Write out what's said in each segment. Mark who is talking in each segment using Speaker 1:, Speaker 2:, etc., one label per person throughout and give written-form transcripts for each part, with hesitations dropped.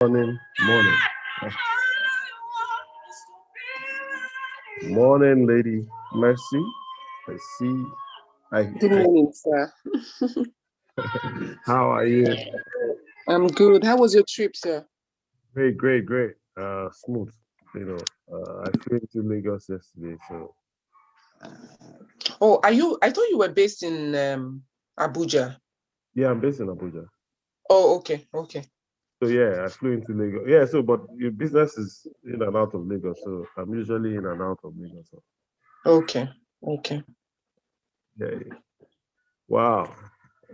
Speaker 1: Morning, morning. Morning, lady. Mercy. I see.
Speaker 2: Good
Speaker 1: I
Speaker 2: morning, sir.
Speaker 1: how are you?
Speaker 2: I'm good. How was your trip, sir?
Speaker 1: Great, great, great. Smooth. I flew into Lagos yesterday, so
Speaker 2: Oh, are you? I thought you were based in Abuja.
Speaker 1: yeah, I'm based in Abuja.
Speaker 2: Oh, okay, okay.
Speaker 1: So yeah, I flew into Lagos. Yeah, so but your business is in and out of Lagos, so I'm usually in and out of Lagos. So,
Speaker 2: Okay, okay.
Speaker 1: yeah, yeah. Wow,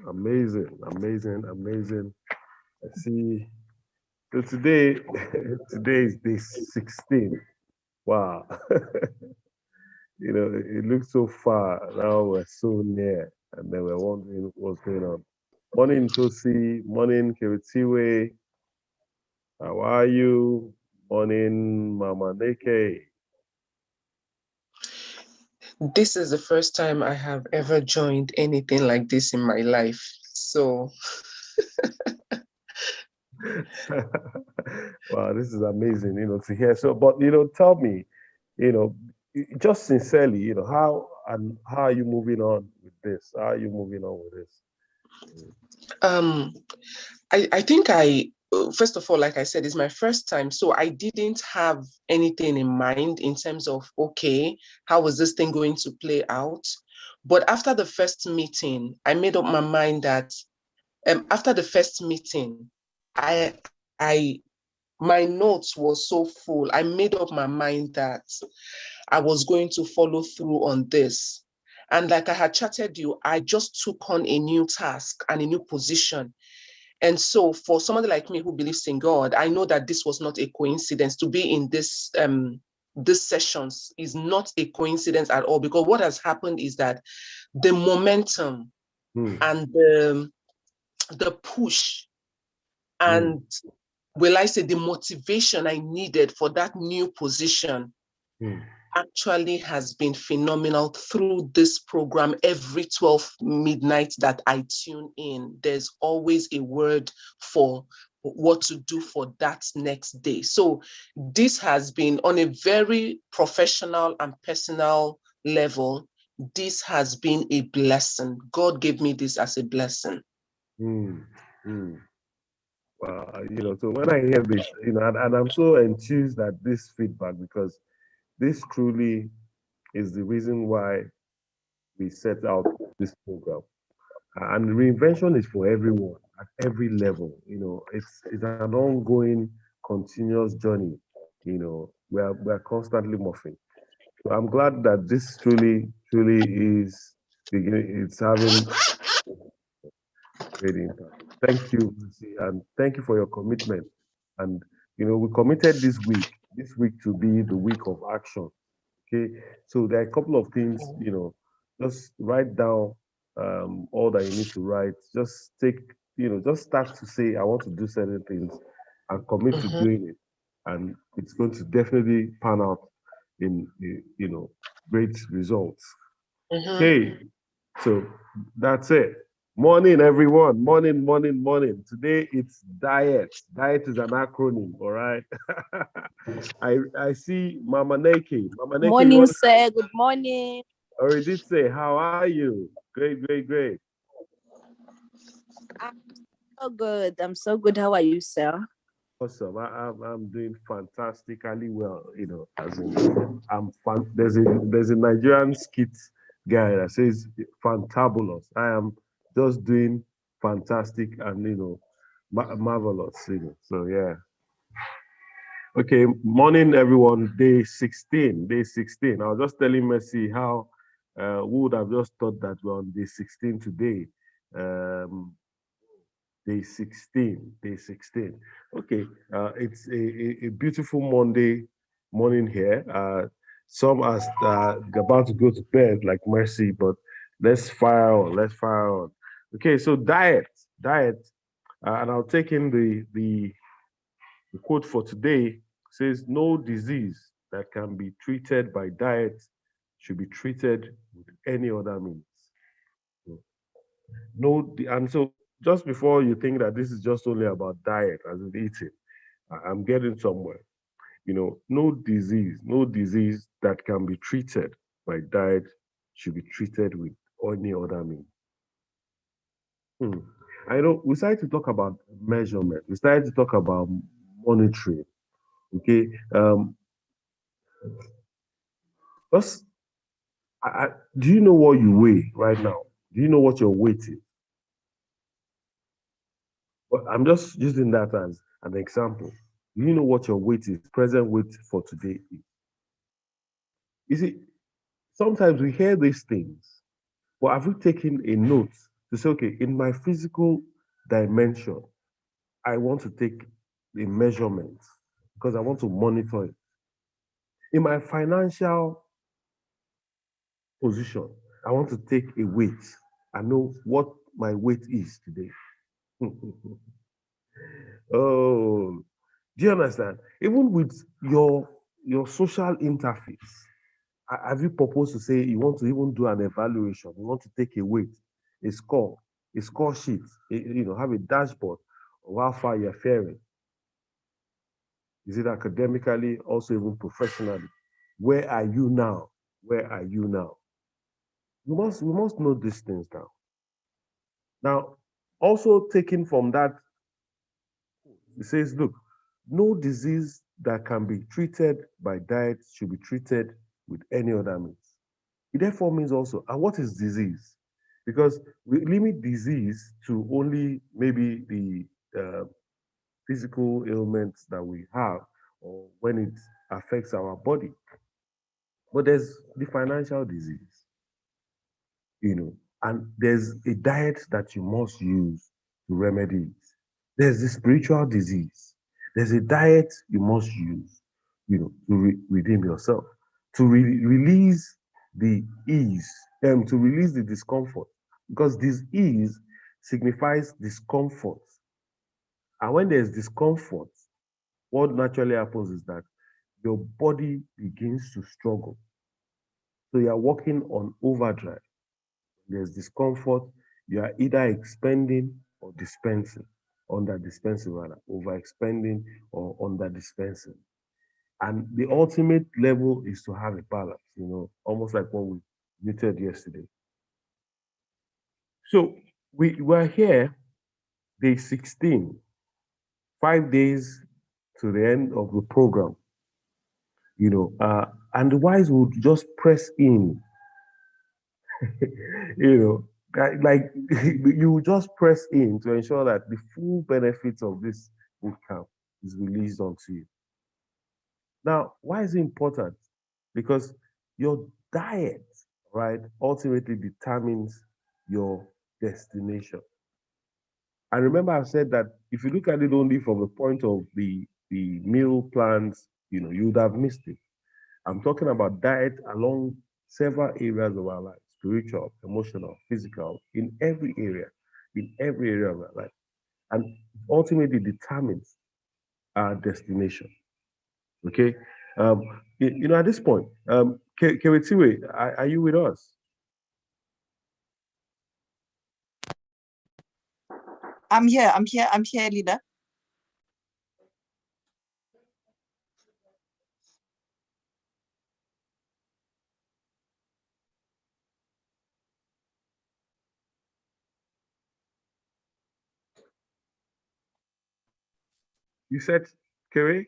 Speaker 1: amazing, amazing, amazing. I see. So today, today is day 16. Wow. It looks so far. Now we're so near. And then we're wondering what's going on. Morning, Tosi. Morning, Kiritiwe. How are you? Morning, Mama Neke.
Speaker 2: This is the first time I have ever joined anything like this in my life. So,
Speaker 1: Wow, this is amazing, to hear. So, but, tell me, you know, just sincerely, how are you moving on with this? How are you moving on with this?
Speaker 2: um, I think first of all, like I said, it's my first time. So I didn't have anything in mind in terms of, okay, how was this thing going to play out? But after the first meeting, I made up my mind that after the first meeting, I my notes was so full. I made up my mind that I was going to follow through on this. And like I had chatted you, I just took on a new task and a new position. And so for somebody like me who believes in God, I know that this was not a coincidence. To be in this sessions is not a coincidence at all, because what has happened is that the momentum
Speaker 1: Hmm,
Speaker 2: and the push
Speaker 1: hmm,
Speaker 2: and, will I say, the motivation I needed for that new position
Speaker 1: hmm.
Speaker 2: actually has been phenomenal through this program. Every 12 midnight that I tune in, there's always a word for what to do for that next day. So this has been on a very professional and personal level. This has been a blessing. God gave me this as a blessing.
Speaker 1: Mm, mm. So when I hear this, and I'm so enthused at this feedback because this truly is the reason why we set out this program. And reinvention is for everyone at every level. It's an ongoing, continuous journey. We're constantly morphing. So I'm glad that this truly is beginning. It's having great impact. Thank you, Lucy, and thank you for your commitment. And we committed this week to be the week of action. Okay, so there are a couple of things. Just write down all that you need to write. Just start to say, I want to do certain things, and commit to
Speaker 2: Mhm,
Speaker 1: doing it, and it's going to definitely pan out in great results.
Speaker 2: mhm.
Speaker 1: Okay, so that's it. Morning, everyone. Morning, morning, morning. Today it's diet. Diet is an acronym, all right? I see Mama Neki. Mama Neki, you
Speaker 3: Morning,
Speaker 1: want to
Speaker 3: sir. Good morning.
Speaker 1: already did say, how are you? Great, great, great.
Speaker 3: I'm so good. I'm so good. How are you, sir?
Speaker 1: Awesome. I'm doing fantastically well. As in, there's a Nigerian skit guy that says fantabulous. I am just doing fantastic and marvelous. So yeah. Okay. Morning, everyone. Day 16. Day 16. I was just telling Mercy how who would have just thought that we're on day 16 today. Um, Day 16. Day 16. Okay. It's a beautiful Monday morning here. Some are about to go to bed, like Mercy, but let's fire on. Let's fire on. Okay. So diet. And I'll take in the quote for today. Says, no disease that can be treated by diet should be treated with any other means. No, and so just before you think that this is just only about diet as in eating, I'm getting somewhere. No disease that can be treated by diet should be treated with any other means. Hmm. I know we started to talk about measurement. We started to talk about monitoring. Okay. Just, do you know what you weigh right now? Do you know what your weight is? Well, I'm just using that as an example. Do you know what your weight is, present weight for today is? You see, sometimes we hear these things, but have we taken a note to say, okay, in my physical dimension, I want to take a measurement because I want to monitor it. In my financial position, I want to take a weight. I know what my weight is today. Oh, do you understand? Even with your social interface, have you proposed to say you want to even do an evaluation? You want to take a weight, a score sheet, have a dashboard of how far you're faring. Is it academically, also even professionally? Where are you now? Where are you now? We must know these things now. Now, also taken from that, it says, look, no disease that can be treated by diet should be treated with any other means. It therefore means also, and what is disease? Because we limit disease to only maybe the physical ailments that we have or when it affects our body. But there's the financial disease, and there's a diet that you must use to remedy it. There's the spiritual disease. There's a diet you must use, to redeem yourself, to release the ease, to release the discomfort, because this ease signifies discomfort. And when there's discomfort, what naturally happens is that your body begins to struggle. So you are working on overdrive. There's discomfort. You are either expending or dispensing, under dispensing rather, over expending or under dispensing. And the ultimate level is to have a balance, almost like what we noted yesterday. So we were here day 16, 5 days to the end of the program, and the wise would just press in, you know, like you just press in to ensure that the full benefits of this bootcamp is released onto you. Now, why is it important? Because your diet, right, ultimately determines your destination. And remember, I've said that if you look at it only from the point of the meal plans, you would have missed it. I'm talking about diet along several areas of our life: spiritual, emotional, physical, in every area of our life. And ultimately determines our destination. Okay. Um, at this point, Kewetiwe, are you with us?
Speaker 4: I'm here, leader.
Speaker 1: You said, Kewe?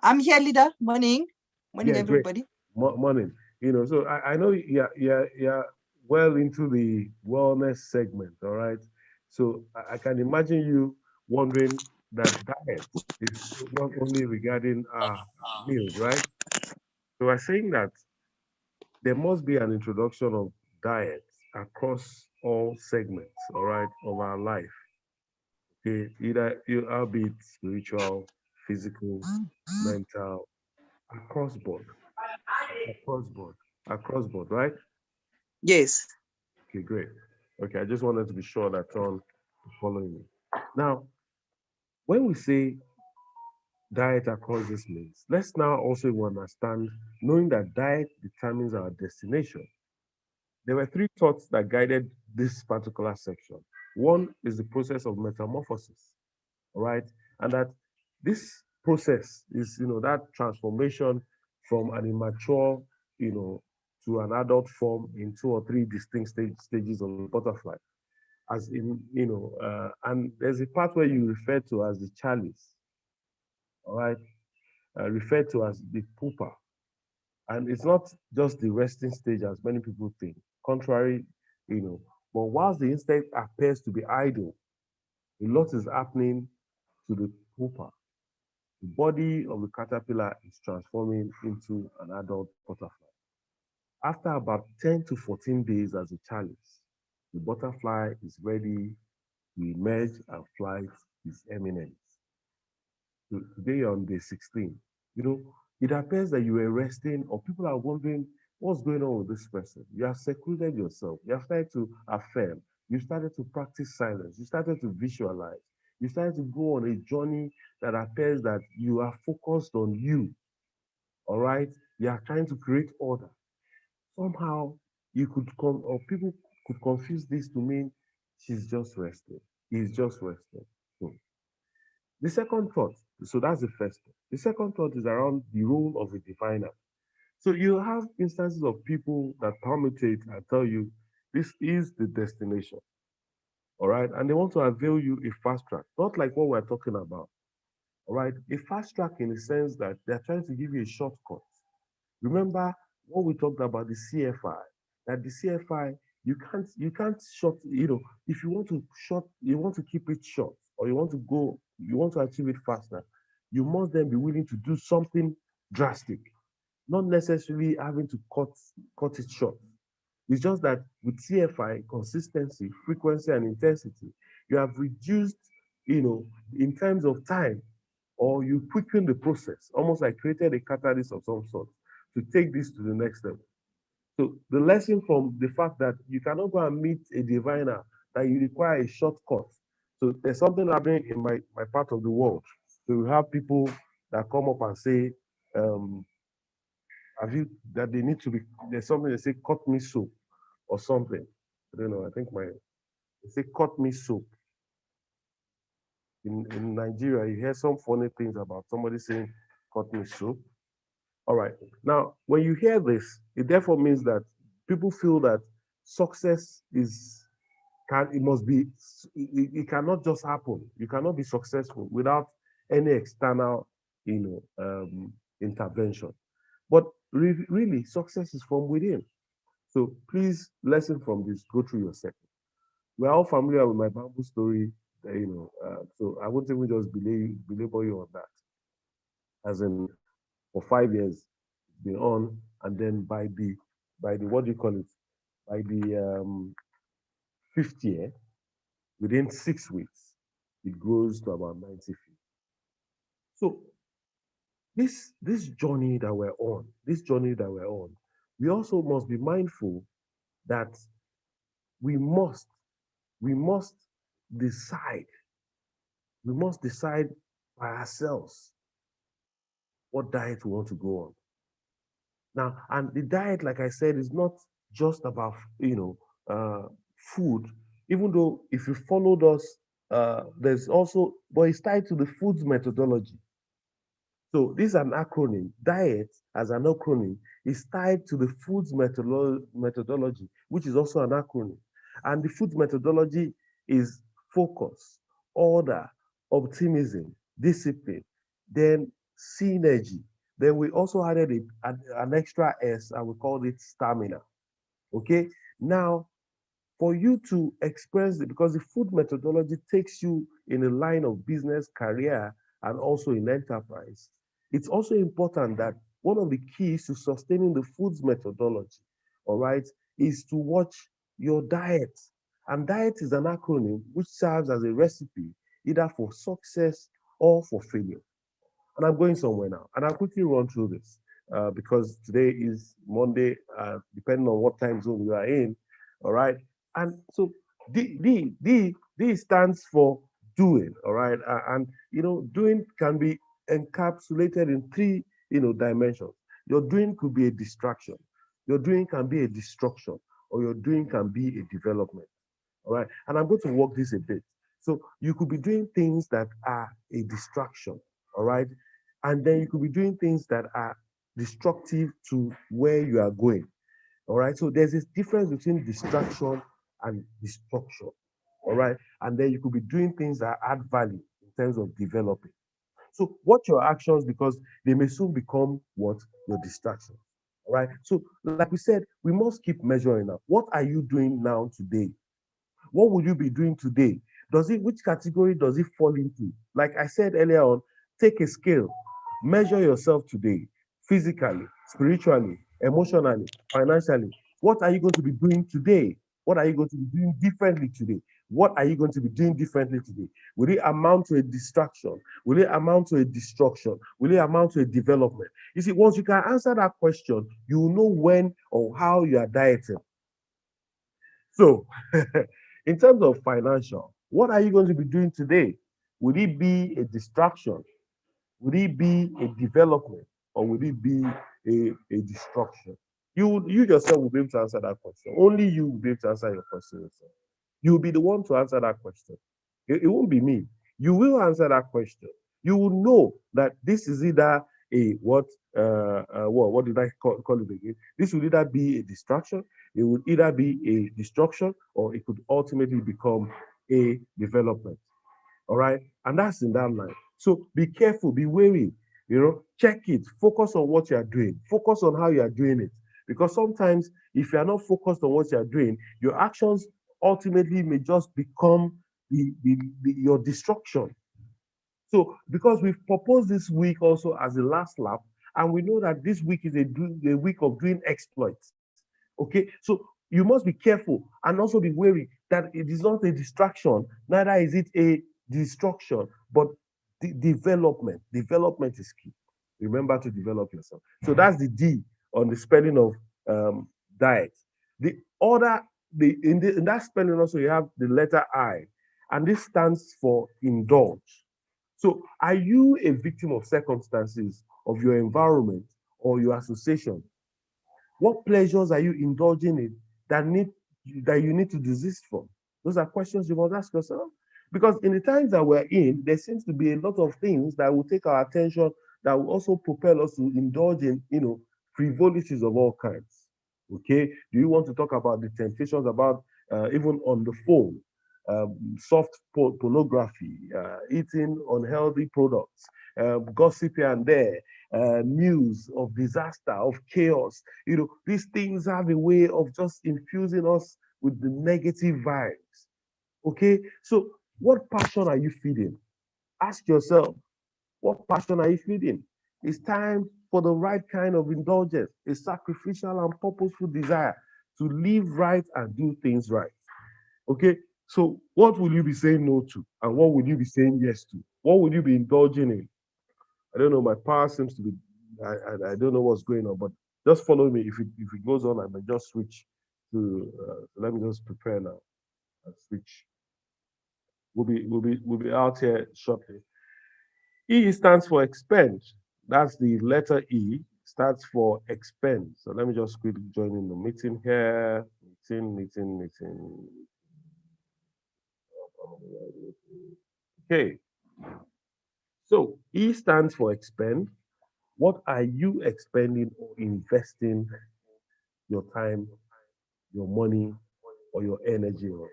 Speaker 4: I'm here, leader. Morning. Morning,
Speaker 1: Yeah, great.
Speaker 4: everybody.
Speaker 1: Morning. So I know you're well into the wellness segment, all right? So I can imagine you wondering that diet is not only regarding meals, right? So we're saying that there must be an introduction of diet across all segments, all right, of our life. Okay, either albeit spiritual, physical, mental, across board, across board, across board, right?
Speaker 4: Yes.
Speaker 1: Okay, great. Okay, I just wanted to be sure that on following me. Now, when we say diet across these means, let's now also understand, knowing that diet determines our destination. There were three thoughts that guided this particular section. One is the process of metamorphosis, all right? and that this process is, that transformation from an immature, to an adult form in 2 or 3 distinct stages of the butterfly. As in, and there's a part where you refer to as the chalice, all right, referred to as the pupa. And it's not just the resting stage as many people think. Contrary, but whilst the insect appears to be idle, a lot is happening to the pupa. The body of the caterpillar is transforming into an adult butterfly. After about 10 to 14 days as a chalice, the butterfly is ready to emerge and fly its eminence. So today on day 16, it appears that you were resting, or people are wondering what's going on with this person. You have secluded yourself. You have started to affirm. You started to practice silence. You started to visualize. You started to go on a journey that appears that you are focused on you. All right? You are trying to create order. Somehow you could come, or people could confuse this to mean she's just resting. He's just resting. Hmm. The second thought, so that's the first thought. The second thought is around the role of a diviner. So you have instances of people that permutate and tell you this is the destination. All right. And they want to avail you a fast track, not like what we're talking about. All right. A fast track in the sense that they're trying to give you a shortcut. Remember what we talked about the CFI, that the CFI, you can't short, if you want to short, you want to keep it short, or you want to achieve it faster, you must then be willing to do something drastic, not necessarily having to cut it short. It's just that with CFI, consistency, frequency, and intensity, you have reduced, in terms of time, or you quicken the process, almost like created a catalyst of some sort to take this to the next level. So the lesson from the fact that you cannot go and meet a diviner, that you require a shortcut. So there's something happening in my part of the world. So you have people that come up and say, have you, that they need to be, there's something they say, cut me soap or something. I don't know, I think they say cut me soap. In Nigeria, you hear some funny things about somebody saying cut me soap. All right. Now, when you hear this, it therefore means that people feel that success it must be, it cannot just happen. You cannot be successful without any external, intervention. But really, success is from within. So please, lesson from this, go through your second. We're all familiar with my bamboo story, so I won't even just belabor you on that. As in, for 5 years, it's been on, and then by the what do you call it? By the 5th year, within 6 weeks, it grows to about 90 feet. So this journey that we're on, we also must be mindful that we must decide, by ourselves what diet we want to go on. Now, and the diet, like I said, is not just about, food, even though if you followed us, there's also, but it's tied to the foods methodology. So this is an acronym. Diet, as an acronym, is tied to the foods methodology, which is also an acronym. And the foods methodology is focus, order, optimism, discipline, then synergy. Then we also added an extra S, and we called it stamina. Okay. Now, for you to experience it, because the food methodology takes you in a line of business, career, and also in enterprise, it's also important that one of the keys to sustaining the foods methodology, all right, is to watch your diet. And diet is an acronym which serves as a recipe either for success or for failure. And I'm going somewhere now, and I'll quickly run through this because today is Monday, depending on what time zone you are in, all right? And so D stands for doing, all right? And, doing can be encapsulated in 3, dimensions. Your doing could be a distraction. Your doing can be a destruction, or your doing can be a development, all right? And I'm going to walk this a bit. So you could be doing things that are a distraction, all right? And then you could be doing things that are destructive to where you are going, all right? So there's this difference between distraction and destruction, all right? And then you could be doing things that add value in terms of developing. So watch your actions because they may soon become what? Your distraction. All right. So, like we said, we must keep measuring up. What are you doing now today? What will you be doing today? Which category does it fall into? Like I said earlier on, take a scale, measure yourself today, physically, spiritually, emotionally, financially. What are you going to be doing today? What are you going to be doing differently today? What are you going to be doing differently today? Will it amount to a distraction? Will it amount to a destruction? Will it amount to a development? You see, once you can answer that question, you will know when or how you are dieting. So, in terms of financial, what are you going to be doing today? Would it be a distraction? Would it be a development? Or would it be a destruction? You yourself will be able to answer that question. Only you will be able to answer your question yourself. You'll be the one to answer that question. It won't be me. You will answer that question. You will know that this is either a what did I call it again? This will either be a distraction, it would either be a destruction, or it could ultimately become a development. All right. And that's in that line. So be careful, be wary, check it, focus on what you are doing, focus on how you are doing it. Because sometimes if you are not focused on what you are doing, your actions ultimately may just become your destruction. So because we've proposed this week also as the last lap, and we know that this week is a week of doing exploits. Okay, so you must be careful and also be wary that it is not a distraction, neither is it a destruction, but the development. Development is key. Remember to develop yourself. So that's the D on the spelling of diet. The other, in that spelling also you have the letter I, and this stands for indulge. So are you a victim of circumstances of your environment or your association? What pleasures are you indulging in that you need to desist from? Those are questions you must ask yourself. Because in the times that we're in, there seems to be a lot of things that will take our attention, that will also propel us to indulge in, frivolities of all kinds. Okay? Do you want to talk about the temptations about even on the phone, soft pornography, eating unhealthy products, gossip here and there, news of disaster, of chaos? These things have a way of just infusing us with the negative vibes. Okay, so what passion are you feeding? Ask yourself, what passion are you feeding? It's time for the right kind of indulgence, a sacrificial and purposeful desire to live right and do things right. Okay, so what will you be saying no to, and what will you be saying yes to? What will you be indulging in? I don't know. My power seems to be. I don't know what's going on, but just follow me. If it goes on, I may just switch to. Let me just prepare now and switch. We'll be out here shortly. E stands for expend. That's the letter E. Stands for expend. So let me just quickly join in the meeting here. Meeting. Okay. So E stands for expend. What are you expending or investing your time, your money, or your energy on?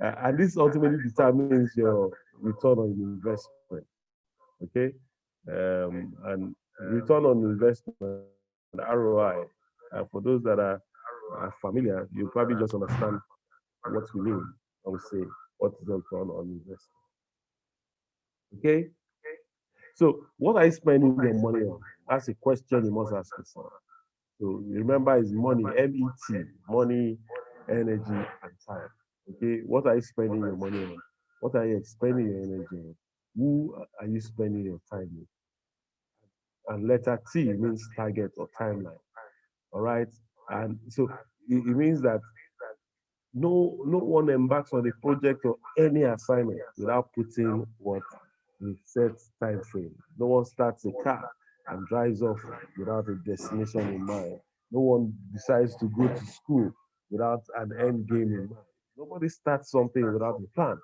Speaker 1: And this ultimately determines your return on investment. Okay, and return on investment (ROI). For those that are familiar, you probably just understand what we mean when we say what is the return on investment. Okay, so what are you spending your money on? That's a question you must ask yourself. So remember, it's money, MET, money, energy, and time. Okay, what are you spending your money on? What are you spending your energy on? Who are you spending your time with? And letter T means target or timeline. All right, and so it means that no one embarks on a project or any assignment without putting what a set time frame. No one starts a car and drives off without a destination in mind. No one decides to go to school without an end game in mind. nobody starts something without a plan.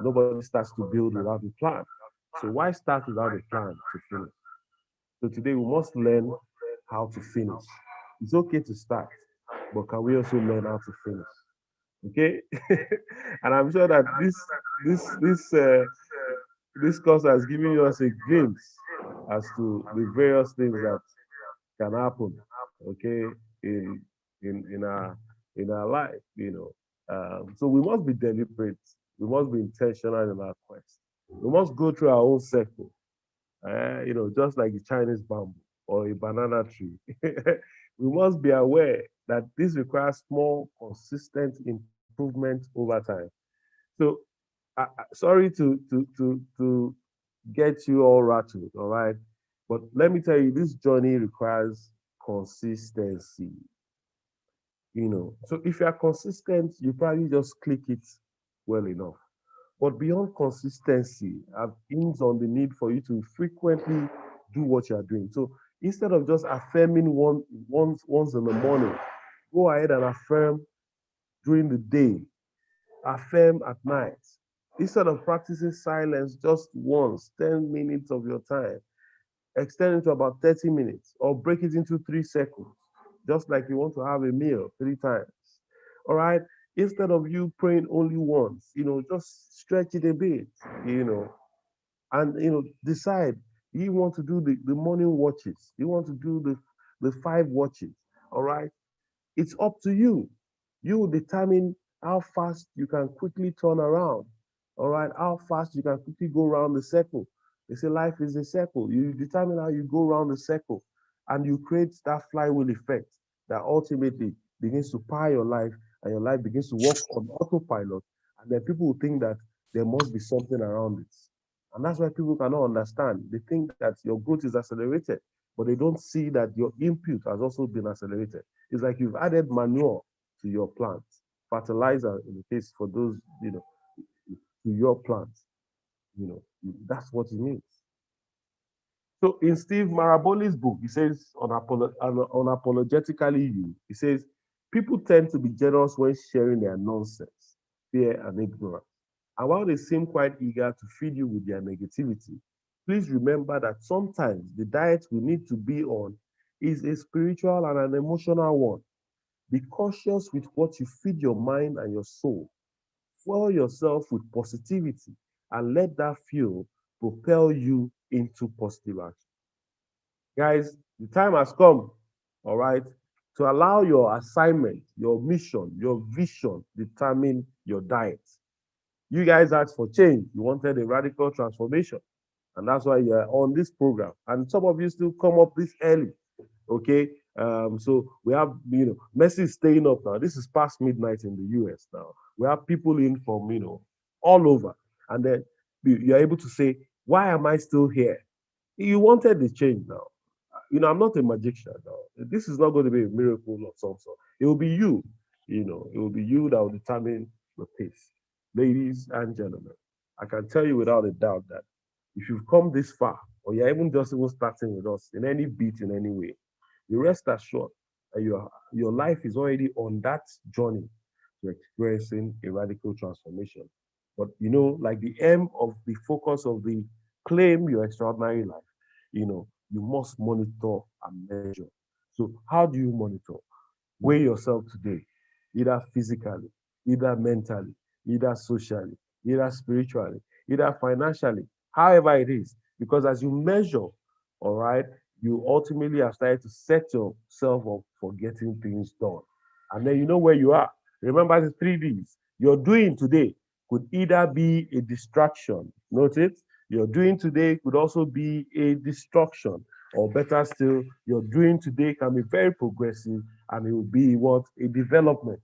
Speaker 1: Nobody starts to build without a plan. So why start without a plan to finish? So today we must learn how to finish. It's okay to start, but can we also learn how to finish? Okay, and I'm sure that this course has given us a glimpse as to the various things that can happen. Okay, in in our life, so we must be deliberate. We must be intentional in our quest. We must go through our own circle. Just like the Chinese bamboo or a banana tree. We must be aware that this requires small, consistent improvement over time. So, sorry to get you all rattled, all right? But let me tell you, this journey requires consistency. So if you are consistent, you probably just click it well enough. But beyond consistency, I've hints on the need for you to frequently do what you are doing. So instead of just affirming once in the morning, go ahead and affirm during the day, affirm at night. Instead of practicing silence just once, 10 minutes of your time, extend it to about 30 minutes or break it into 3 seconds, just like you want to have a meal 3 times. All right. Instead of you praying only once, just stretch it a bit, you know, and decide you want to do the morning watches, you want to do the 5 watches. All right. It's up to you. You will determine how fast you can quickly turn around. All right. How fast you can quickly go around the circle. They say life is a circle. You determine how you go around the circle and you create that flywheel effect that ultimately begins to power your life and your life begins to work on autopilot. And then people will think that there must be something around it. And that's why people cannot understand. They think that your growth is accelerated, but they don't see that your input has also been accelerated. It's like you've added manure to your plants, fertilizer in the case for those, to your plants. That's what it means. So in Steve Maraboli's book, he says, unapologetically you, he says, people tend to be generous when sharing their nonsense, fear, and ignorance. And while they seem quite eager to feed you with their negativity, please remember that sometimes the diet we need to be on is a spiritual and an emotional one. Be cautious with what you feed your mind and your soul. Fuel yourself with positivity and let that fuel propel you into positive action. Guys, the time has come, all right, to allow your assignment, your mission, your vision determine your diet. You guys asked for change. You wanted a radical transformation. And that's why you're on this program. And some of you still come up this early. Okay. So we have, Messi is staying up now. This is past midnight in the US now. We have people in from, all over. And then you're able to say, why am I still here? You wanted the change now. I'm not a magician now. This is not going to be a miracle of some sort. It will be you, it will be you that will determine the pace. Ladies and gentlemen, I can tell you without a doubt that if you've come this far, or you're even starting with us in any beat in any way, you rest assured that your life is already on that journey to experiencing a radical transformation. But like the aim of the focus of the claim your extraordinary life, you must monitor and measure. So how do you monitor? Weigh yourself today, either physically, either mentally, either socially, either spiritually, either financially, however it is. Because as you measure, all right, you ultimately have started to set yourself up for getting things done. And then you know where you are. Remember the 3 Ds. Your doing today could either be a distraction. Note it. Your doing today could also be a destruction. Or better still, your doing today can be very progressive and it will be what? A development.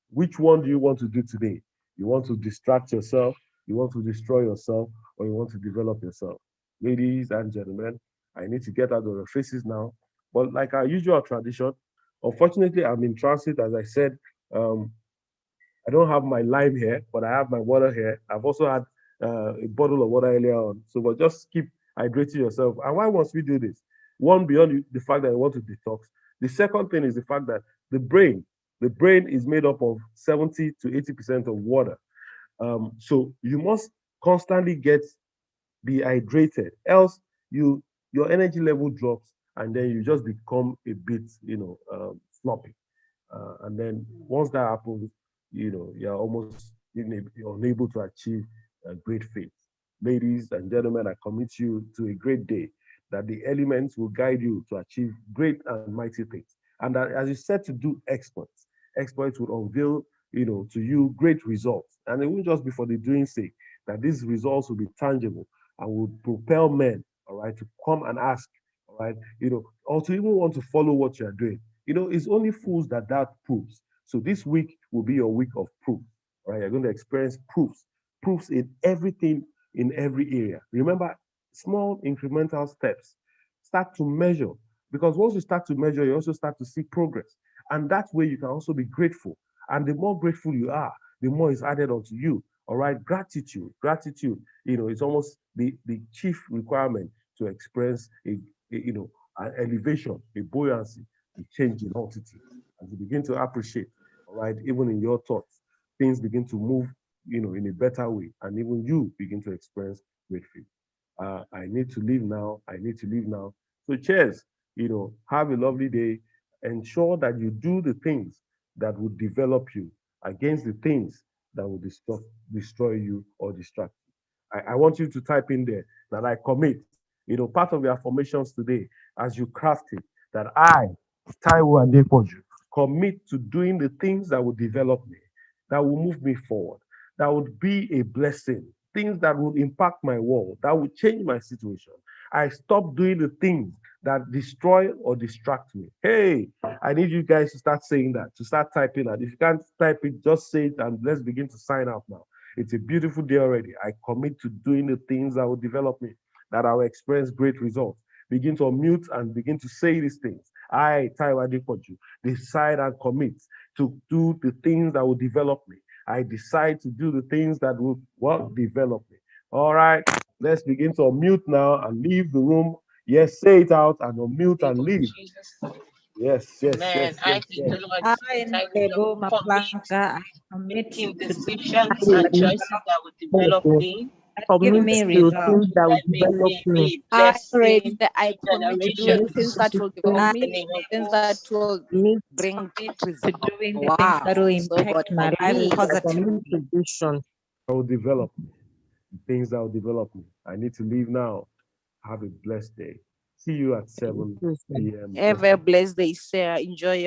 Speaker 1: Which one do you want to do today? You want to distract yourself, you want to destroy yourself, or you want to develop yourself? Ladies and gentlemen, I need to get out of your faces now. But like our usual tradition, unfortunately, I'm in transit, as I said. Um, I don't have my lime here, but I have my water here. I've also had a bottle of water earlier on. So, but just keep hydrating yourself. And why must we do this? One, beyond the fact that I want to detox. The second thing is the fact that the brain, the brain is made up of 70 to 80% of water. So you must constantly be hydrated, else your energy level drops, and then you just become a bit, sloppy. And then once that happens, you're almost unable to achieve a great feat. Ladies and gentlemen, I commit you to a great day, that the elements will guide you to achieve great and mighty things. And that as you set to do exploits, exploits will unveil, to you great results. And it won't just be for the doing sake, that these results will be tangible and will propel men, all right, to come and ask, all right, or to even want to follow what you're doing. It's only fools that proves. So this week will be your week of proof. All right, you're going to experience proofs in everything, in every area. Remember, small incremental steps. Start to measure, because once you start to measure, you also start to see progress. And that way you can also be grateful. And the more grateful you are, the more is added onto you. All right, gratitude, it's almost the chief requirement to experience an elevation, a buoyancy, a change in altitude. As you begin to appreciate, all right, even in your thoughts, things begin to move, in a better way, and even you begin to experience great feeling. I need to leave now. I need to leave now. So cheers. Have a lovely day. Ensure that you do the things that would develop you against the things that will destroy you or distract you. I want you to type in there that I commit. Part of your affirmations today, as you craft it, that I, Taiwo Adepoju, commit to doing the things that will develop me, that will move me forward, that would be a blessing, things that will impact my world, that will change my situation. I stop doing the things that destroy or distract me. Hey, I need you guys to start saying that, to start typing that. If you can't type it, just say it and let's begin to sign out now. It's a beautiful day already. I commit to doing the things that will develop me, that I will experience great results. Begin to unmute and begin to say these things. I, Taiwo Adepoju, decide and commit to do the things that will develop me. I decide to do the things that will develop me. All right, let's begin to unmute now and leave the room. Yes, say it out and unmute and leave. Yes.
Speaker 5: Man, I
Speaker 1: Yes.
Speaker 5: think Lord,
Speaker 4: I,
Speaker 5: I
Speaker 4: Nego
Speaker 5: will commit
Speaker 4: Maplanka, I commit
Speaker 5: making
Speaker 4: to
Speaker 5: decisions
Speaker 6: will
Speaker 5: and choices that will develop me
Speaker 4: give
Speaker 6: commit
Speaker 4: me
Speaker 6: to
Speaker 4: results.
Speaker 6: things that will
Speaker 5: that may
Speaker 6: develop me.
Speaker 5: be a
Speaker 3: I already
Speaker 5: blessing
Speaker 3: said I
Speaker 5: to
Speaker 3: commit to
Speaker 6: Commit
Speaker 3: doing
Speaker 5: generations.
Speaker 3: things that
Speaker 6: to
Speaker 3: will develop
Speaker 6: things,
Speaker 4: I
Speaker 5: In the
Speaker 3: me,
Speaker 5: name of
Speaker 3: things that
Speaker 5: Jesus.
Speaker 3: will
Speaker 6: commit,
Speaker 3: bring
Speaker 4: to
Speaker 3: results.
Speaker 4: doing the things that will
Speaker 3: Wow, so God
Speaker 4: impact my life
Speaker 3: forbid.
Speaker 6: I commit
Speaker 4: positively.
Speaker 6: to vision.
Speaker 1: That will develop me. Things that will develop me. I need to leave now. Have a blessed day. See you at 7
Speaker 6: Vision.
Speaker 1: p.m.
Speaker 3: Have a blessed day, Sarah. Enjoy